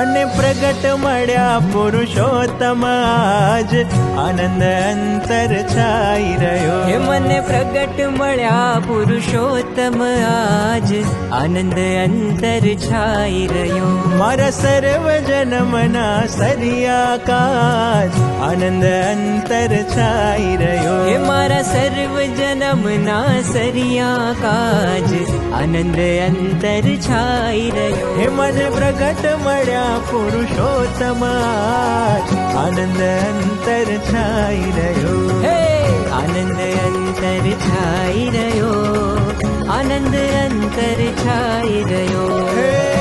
મને પ્રગટ મળ્યા પુરુષોત્તમ આજ આનંદ અંતર છાઈ રહ્યો હે મને પ્રગટ મળ્યા પુરુષોત્તમ આજ આનંદ અંતર છાઈ રહ્યો મારા સર્વ જન્મના સરિયા કાજ આનંદ અંતર છાઈ રહ્યો હે મારા સર્વ જન્મના સરિયા કાજ આનંદ અંતર છાઈ રહ્યો હે મને પ્રગટ મળ્યા પુરુષોત્તમ આજ આનંદ અંતર છાઈ રહ્યો હે આનંદ અંતર છાઈ રહ્યો આનંદ અંતર છાઈ રહ્યો હે